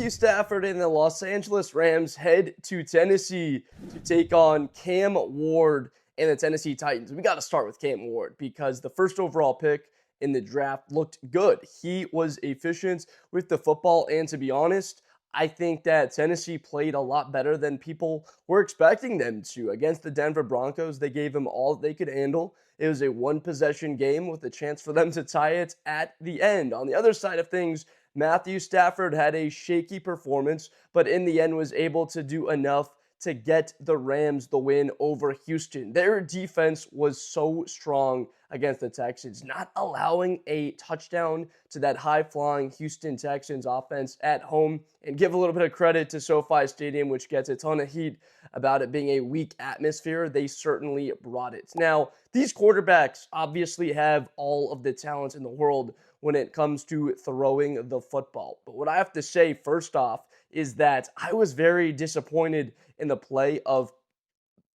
Matthew Stafford and the Los Angeles Rams head to Tennessee to take on Cam Ward and the Tennessee Titans. We got to start with Cam Ward because the first overall pick in the draft looked good. He was efficient with the football, and to be honest, I think that Tennessee played a lot better than people were expecting them to. Against the Denver Broncos, they gave them all they could handle. It was a one-possession game with a chance for them to tie it at the end. On the other side of things, Matthew Stafford had a shaky performance, but in the end was able to do enough to get the Rams the win over Houston. Their defense was so strong against the Texans, not allowing a touchdown to that high-flying Houston Texans offense at home. And give a little bit of credit to SoFi Stadium, which gets a ton of heat about it being a weak atmosphere. They certainly brought it. Now, these quarterbacks obviously have all of the talent in the world when it comes to throwing the football. But what I have to say first off is that I was very disappointed in the play of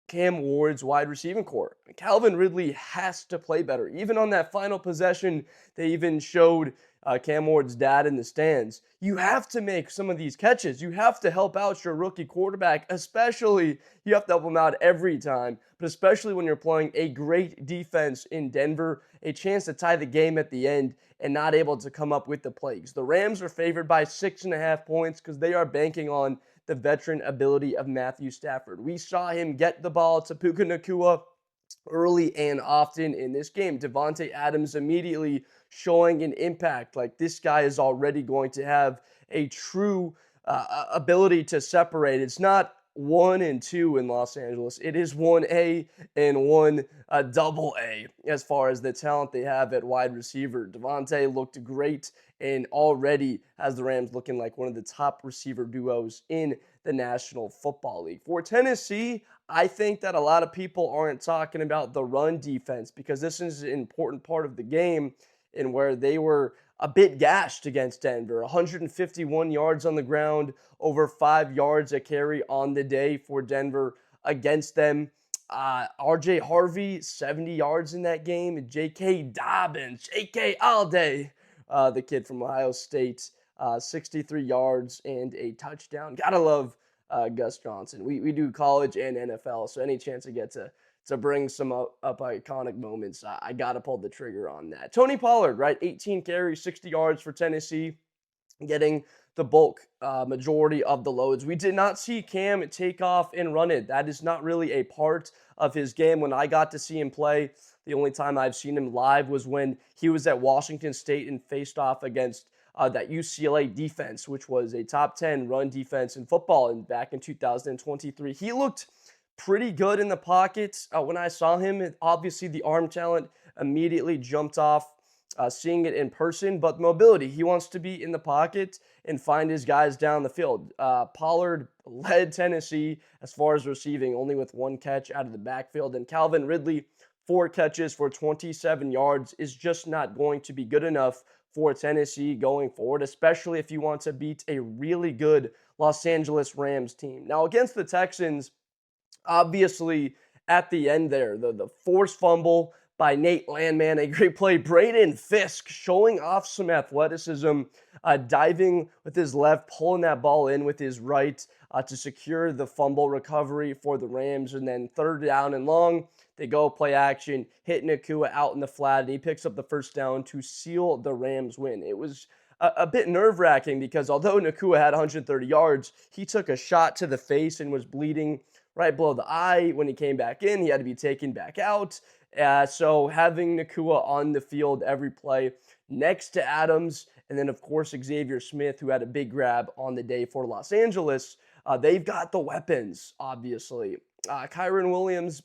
Cam Ward's wide receiving core. Calvin Ridley has to play better. Even on that final possession, they even showed Cam Ward's dad in the stands. You have to make some of these catches. You have to help out your rookie quarterback, especially you have to help him out every time, but especially when you're playing a great defense in Denver, a chance to tie the game at the end and not able to come up with the plays. The Rams are favored by 6.5 points because they are banking on the veteran ability of Matthew Stafford. We saw him get the ball to Puka Nacua early and often in this game. Davante Adams immediately showing an impact. Like, this guy is already going to have a true ability to separate. It's not 1 and 2 in Los Angeles. It is 1A and 1 double A as far as the talent they have at wide receiver. Davante looked great and already has the Rams looking like one of the top receiver duos in the National Football League. For Tennessee, I think that a lot of people aren't talking about the run defense because this is an important part of the game in where they were a bit gashed against Denver. 151 yards on the ground, over 5 yards a carry on the day for Denver against them. RJ Harvey, 70 yards in that game. J.K. Dobbins, J.K. all day. The kid from Ohio State, 63 yards and a touchdown. Gotta love Gus Johnson. We do college and NFL, so any chance I get to bring some up iconic moments, I got to pull the trigger on that. Tony Pollard, right? 18 carries, 60 yards for Tennessee, getting the bulk majority of the loads. We did not see Cam take off and run it. That is not really a part of his game. When I got to see him play, the only time I've seen him live was when he was at Washington State and faced off against that UCLA defense, which was a top 10 run defense in football back in 2023. He looked pretty good in the pocket when I saw him. Obviously, the arm talent immediately jumped off seeing it in person, but mobility. He wants to be in the pocket and find his guys down the field. Pollard led Tennessee as far as receiving, only with 1 catch out of the backfield, and Calvin Ridley, 4 catches for 27 yards is just not going to be good enough for Tennessee going forward, especially if you want to beat a really good Los Angeles Rams team. Now, against the Texans, obviously, at the end there, the forced fumble by Nate Landman, a great play. Braden Fisk showing off some athleticism, diving with his left, pulling that ball in with his right to secure the fumble recovery for the Rams. And then 3rd down and long, they go play action, hit Nacua out in the flat, and he picks up the first down to seal the Rams win. It was a bit nerve-wracking because although Nacua had 130 yards, he took a shot to the face and was bleeding right below the eye. When he came back in, he had to be taken back out. So having Nacua on the field every play next to Adams, and then, of course, Xavier Smith, who had a big grab on the day for Los Angeles, they've got the weapons, obviously. Kyren Williams,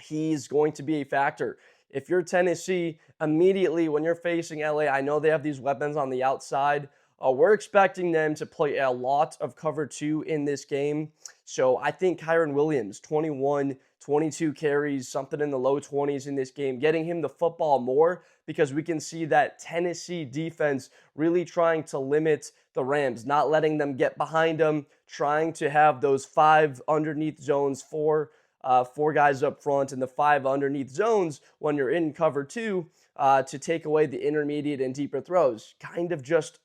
he's going to be a factor. If you're Tennessee, immediately when you're facing LA, I know they have these weapons on the outside. We're expecting them to play a lot of cover 2 in this game. So I think Kyren Williams, 21, 22 carries, something in the low 20s in this game, getting him the football more because we can see that Tennessee defense really trying to limit the Rams, not letting them get behind them, trying to have those 5 underneath zones, 4 guys up front, and the 5 underneath zones when you're in cover 2 to take away the intermediate and deeper throws. Kind of just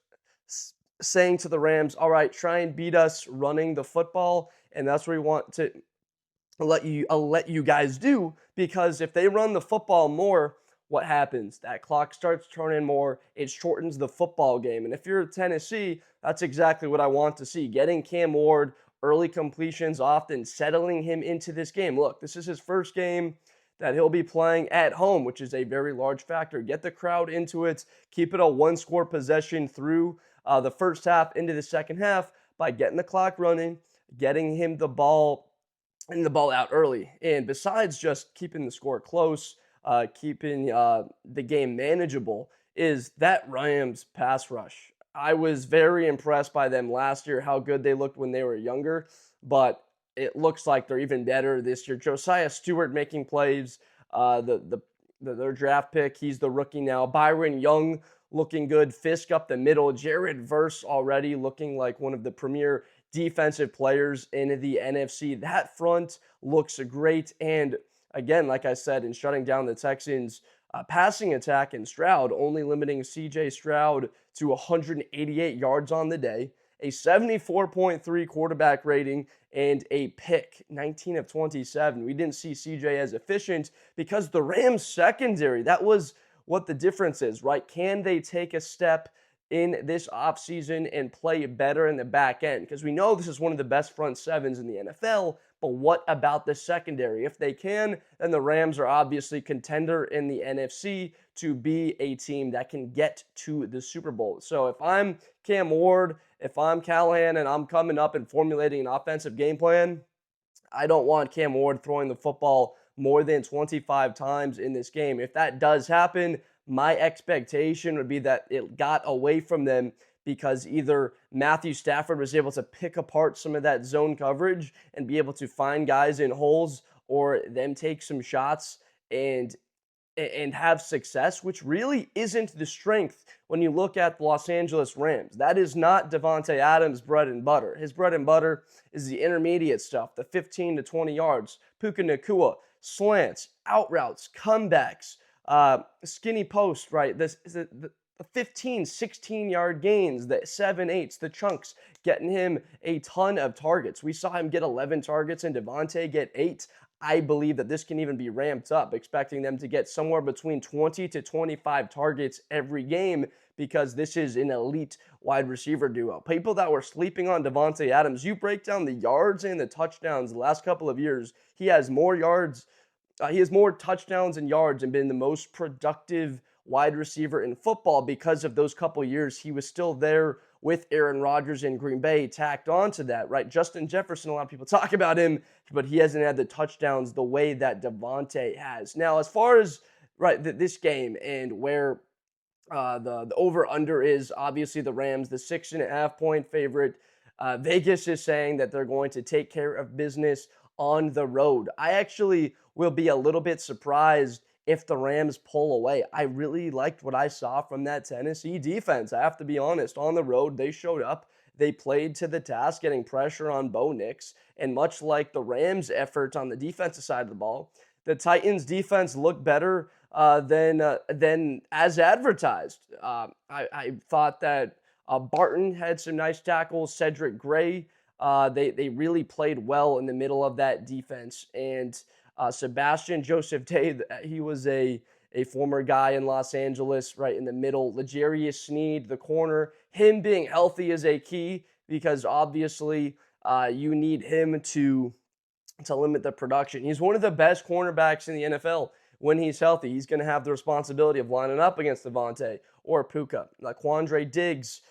saying to the Rams, all right, try and beat us running the football. And that's what we want to let you guys do, because if they run the football more, what happens? That clock starts turning more. It shortens the football game. And if you're Tennessee, that's exactly what I want to see. Getting Cam Ward early completions, often settling him into this game. Look, this is his first game that he'll be playing at home, which is a very large factor. Get the crowd into it. Keep it a one-score possession through the first half into the second half by getting the clock running, getting him the ball and the ball out early. And besides just keeping the score close, keeping the game manageable, is that Rams pass rush. I was very impressed by them last year, how good they looked when they were younger, but it looks like they're even better this year. Josiah Stewart making plays, their draft pick, he's the rookie now. Byron Young looking good, Fisk up the middle. Jared Verse already looking like one of the premier defensive players in the NFC. That front looks great. And again, like I said, in shutting down the Texans' passing attack, and Stroud, only limiting CJ Stroud to 188 yards on the day, a 74.3 quarterback rating, and a pick, 19 of 27. We didn't see CJ as efficient because the Rams secondary, that was what the difference is, right? Can they take a step in this offseason and play better in the back end? Because we know this is one of the best front sevens in the NFL, but what about the secondary? If they can, then the Rams are obviously contender in the NFC to be a team that can get to the Super Bowl. So if I'm Cam Ward, if I'm Callahan, and I'm coming up and formulating an offensive game plan, I don't want Cam Ward throwing the football more than 25 times in this game. If that does happen, my expectation would be that it got away from them because either Matthew Stafford was able to pick apart some of that zone coverage and be able to find guys in holes, or them take some shots and have success, which really isn't the strength when you look at the Los Angeles Rams. That is not Davante Adams' bread and butter. His bread and butter is the intermediate stuff, the 15 to 20 yards, Puka Nacua, slants, out routes, comebacks, skinny post, right? The 15, 16-yard gains, the 7/8s, the chunks, getting him a ton of targets. We saw him get 11 targets and Davante get 8. I believe that this can even be ramped up, expecting them to get somewhere between 20 to 25 targets every game, because this is an elite wide receiver duo. People that were sleeping on Davante Adams, you break down the yards and the touchdowns the last couple of years, he has more yards, he has more touchdowns and yards, and been the most productive wide receiver in football because of those couple years he was still there with Aaron Rodgers in Green Bay tacked onto that, right? Justin Jefferson, a lot of people talk about him, but he hasn't had the touchdowns the way that Davante has. Now, as far as this game and where the over-under is, obviously the Rams, the 6.5-point favorite. Vegas is saying that they're going to take care of business on the road. I actually will be a little bit surprised if the Rams pull away. I really liked what I saw from that Tennessee defense. I have to be honest. On the road, they showed up. They played to the task, getting pressure on Bo Nix. And much like the Rams' effort on the defensive side of the ball, the Titans' defense looked better than as advertised. I thought that Barton had some nice tackles. Cedric Gray, they really played well in the middle of that defense. And Sebastian Joseph Day, he was a former guy in Los Angeles, right in the middle. L'Jarius Sneed, the corner, him being healthy is a key, because obviously you need him to limit the production. He's one of the best cornerbacks in the NFL. When he's healthy, he's going to have the responsibility of lining up against Davante or Puka. Quandre Diggs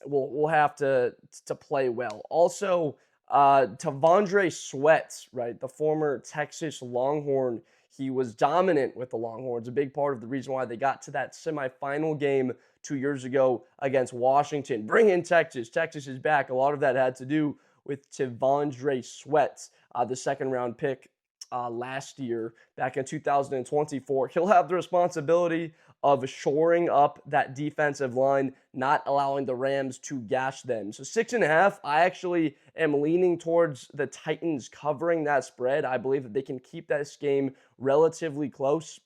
will have to play well. Also, T'Vondre Sweat, right, the former Texas Longhorn, he was dominant with the Longhorns, a big part of the reason why they got to that semifinal game 2 years ago against Washington. Bring in Texas. Texas is back. A lot of that had to do with T'Vondre Sweat, the second-round pick last year, back in 2024. He'll have the responsibility of shoring up that defensive line, not allowing the Rams to gash them. So 6.5, I actually am leaning towards the Titans covering that spread. I believe that they can keep this game relatively close.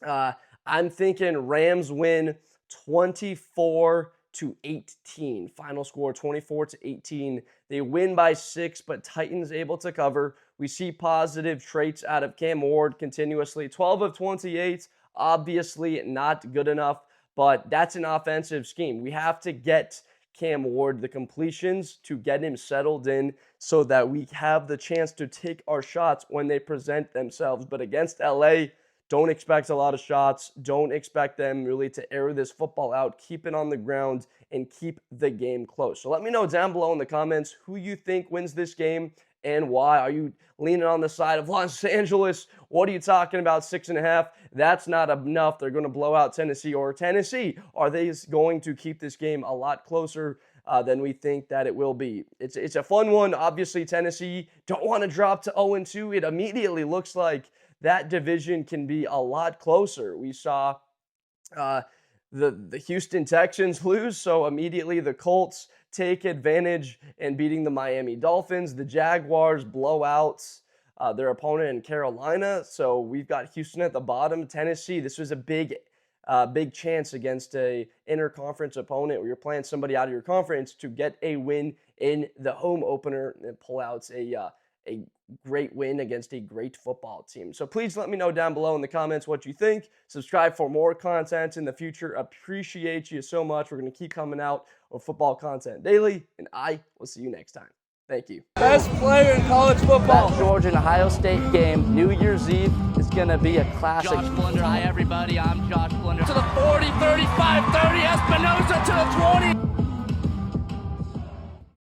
I'm thinking Rams win 24 24-18. Final score 24-18. They win by 6, but Titans able to cover. We see positive traits out of Cam Ward continuously. 12 of 28, obviously not good enough, but that's an offensive scheme. We have to get Cam Ward the completions to get him settled in so that we have the chance to take our shots when they present themselves. But against LA, don't expect a lot of shots. Don't expect them really to air this football out. Keep it on the ground and keep the game close. So let me know down below in the comments who you think wins this game and why. Are you leaning on the side of Los Angeles? What are you talking about? 6.5? That's not enough. They're going to blow out Tennessee. Or Tennessee, are they going to keep this game a lot closer than we think that it will be? It's a fun one. Obviously, Tennessee don't want to drop to 0-2. It immediately looks like that division can be a lot closer. We saw the Houston Texans lose, so immediately the Colts take advantage in beating the Miami Dolphins. The Jaguars blow out their opponent in Carolina, so we've got Houston at the bottom. Tennessee, this was a big chance against a interconference opponent where you're playing somebody out of your conference to get a win in the home opener and pull out a great win against a great football team. So please let me know down below in the comments what you think. Subscribe for more content in the future. Appreciate you so much. We're going to keep coming out with football content daily, and I will see you next time. Thank you. Best player in college football. That Georgia and Ohio State game, New Year's Eve, is going to be a classic. Josh Blunder. Hi, everybody. I'm Josh Blunder. To the 40, 35, 30, Espinosa to the 20.